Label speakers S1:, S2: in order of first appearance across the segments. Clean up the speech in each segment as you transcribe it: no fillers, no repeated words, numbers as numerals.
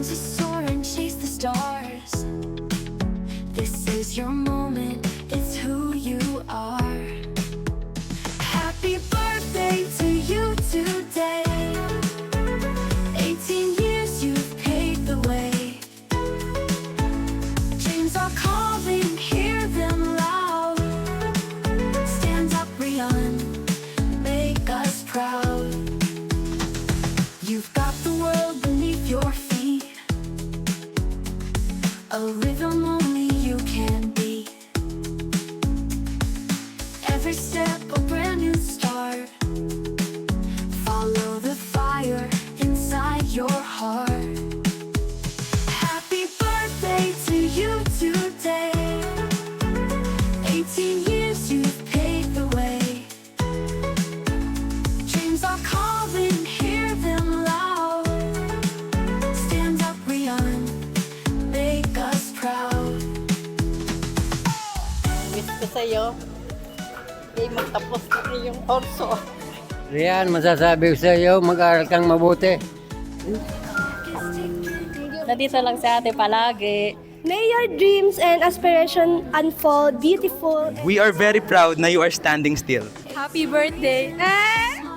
S1: wings to soar and chase the stars. This is your moment, it's who you are. Happy birthday to you today. 18 years you've paved the way. Dreams are calling, hear them loud. Stand up, Rian, make us proud. You've got the world beneath your feet, a rhythm only you can beat. Every step a brand new start. Follow the fire inside your heart. Happy birthday to you today. 18 years you've paved the way. Dreams are calling, hear them loud. Stand up, Rian, make us proud.
S2: Wish ko sa'yo, ay magtapos na iyong kurso.
S3: Rian, masasabi ko sa iyo, mag-aaral kang mabuti.
S2: Nandito lang sa ate palagi.
S4: May your dreams and aspiration unfold beautiful.
S5: We are very proud na you are standing still.
S2: Happy birthday!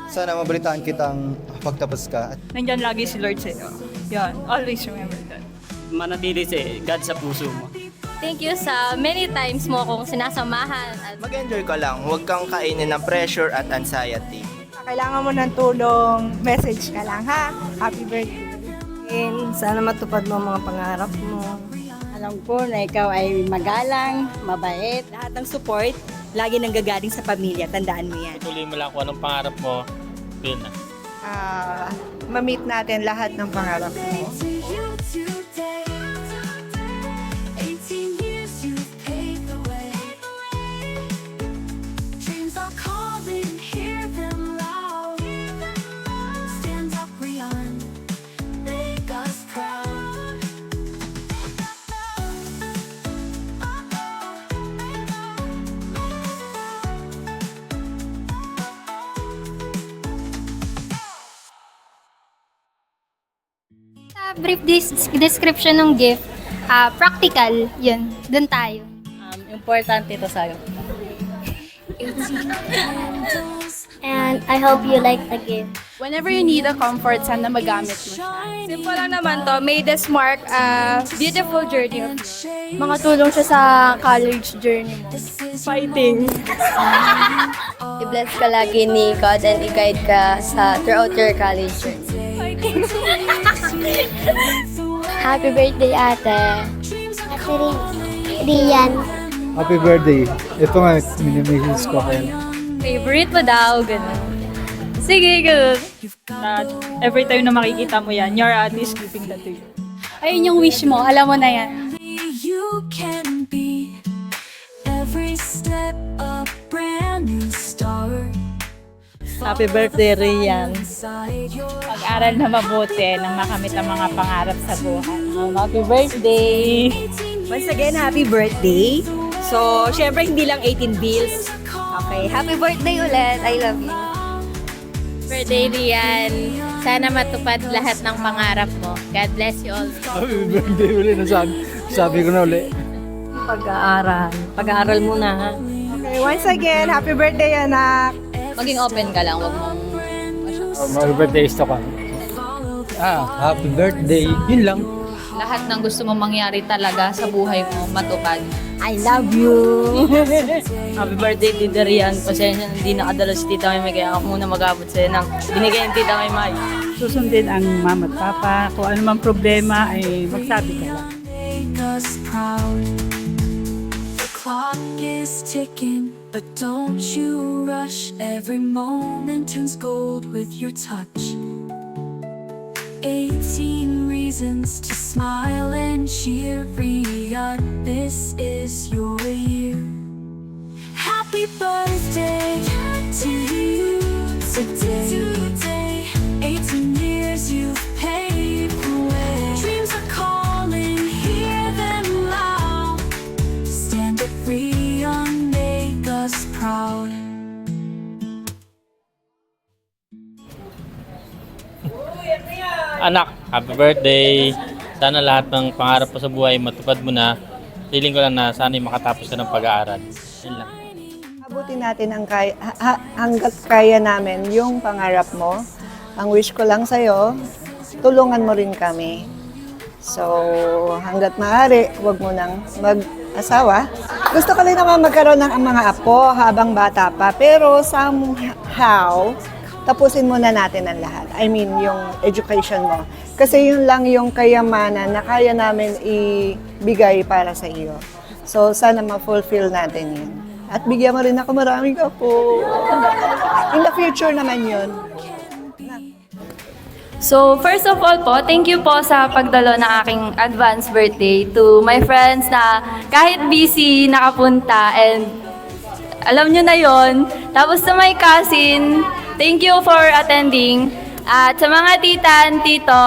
S6: Sana mabalitaan kitang pagtapos ka.
S7: Nandyan lagi si Lord sa'yo. Yan, always remember that.
S8: Manatili si God sa puso mo.
S2: Thank you sa many times mo akong sinasamahan. At
S5: Mag-enjoy ka lang, huwag kang kainin ng pressure at anxiety.
S9: Kailangan mo ng tulong, message ka lang ha. Happy birthday.
S2: And sana matupad mo ang mga pangarap mo. Alam ko na ikaw ay magalang, mabait.
S10: Lahat ng support, lagi nang gagaling sa pamilya. Tandaan mo yan.
S8: Tuloy mo lang kung anong pangarap mo. Yun na.
S9: Ma-meet natin lahat ng pangarap mo.
S1: To you today. 18 years you've paved the way. Dreams are calling, hear them loud. Stand up, Rian, make us proud.
S4: Sa brief description ng gift, practical, yun, dun tayo.
S2: Importante ito sa'yo.
S4: And I hope you like the gift.
S7: Whenever you need a comfort, sana magamit mo siya. Simple lang naman to. May this mark a beautiful journey of you. Mga tulong siya sa college journey mo. Fighting.
S2: I-bless ka lagi ni God and i-guide ka throughout your college journey.
S4: Happy birthday, ate. Ate Rian.
S6: Happy birthday. Ito nga, minimisis ko kayo.
S7: Favorite mo daw, gano'n. Sige, gano'n. Every time na makikita mo yan, your aunt is giving that to you.
S4: Ayun yung wish mo, alam mo na yan.
S1: You can be every step a brand new start.
S2: Happy birthday, Rian.
S1: Inside your
S7: Pag-aral na mabuti nang makamit ang mga pangarap sa buhay. Happy birthday!
S10: Once again, happy birthday. So, syempre hindi lang 18 bills. Okay, happy birthday ulit. I love you.
S2: Birthday, Rian. Sana matupad lahat ng pangarap mo. God bless you all.
S6: Happy birthday ulit. Sabi ko na ulit.
S2: Pag-aaral. Pag-aaral muna, ha?
S9: Okay, once again, happy birthday anak.
S2: Maging open ka lang. Huwag mong
S3: Happy birthday, ka. Happy birthday. Yun lang.
S7: Lahat ng gusto mong mangyari talaga sa buhay mo, matupad.
S2: I love you. Happy birthday, Tita Rian. Pasensya na hindi nakadala si Tita May kaya ako muna mag-abot sa'yo ng binigay ng Tita May.
S9: Susundin ang mama at papa. Kung ano mang problema, ay magsabi ka lang.
S1: make us proud. The clock is ticking, but don't you rush. Every moment turns gold with your touch. 18 reasons to smile and cheer. Riyadh, this is your year. Happy birthday to you today. 18 years you've paved the way. Dreams are calling, hear them loud. Stand up, Riyadh, make us proud.
S8: Anak, happy birthday. Sana lahat ng pangarap mo sa buhay matupad mo na. Feeling ko lang na sana makatapos ka ng pag-aaral. Yun lang.
S11: Abutin natin hanggat kaya namin yung pangarap mo. Ang wish ko lang sa'yo, tulungan mo rin kami. So, hanggat maaari, huwag mo nang mag-asawa. Gusto ko rin naman magkaroon ng mga apo habang bata pa, pero somehow, tapusin muna natin ang lahat. I mean, yung education mo. Kasi yun lang yung kayamanan na kaya namin ibigay para sa iyo. So, sana ma-fulfill natin yun. At bigyan mo rin ako maraming apo. In the future naman yun.
S7: So, first of all po, thank you po sa pagdalo ng aking advance birthday to my friends na kahit busy nakapunta and alam nyo na yon. Tapos sa my cousin, thank you for attending. At sa mga tita, tito,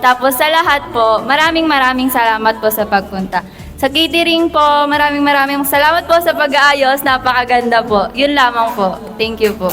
S7: tapos sa lahat po, maraming salamat po sa pagpunta. Sa catering po, maraming salamat po sa pag-aayos. Napakaganda po. Yun lamang po. Thank you po.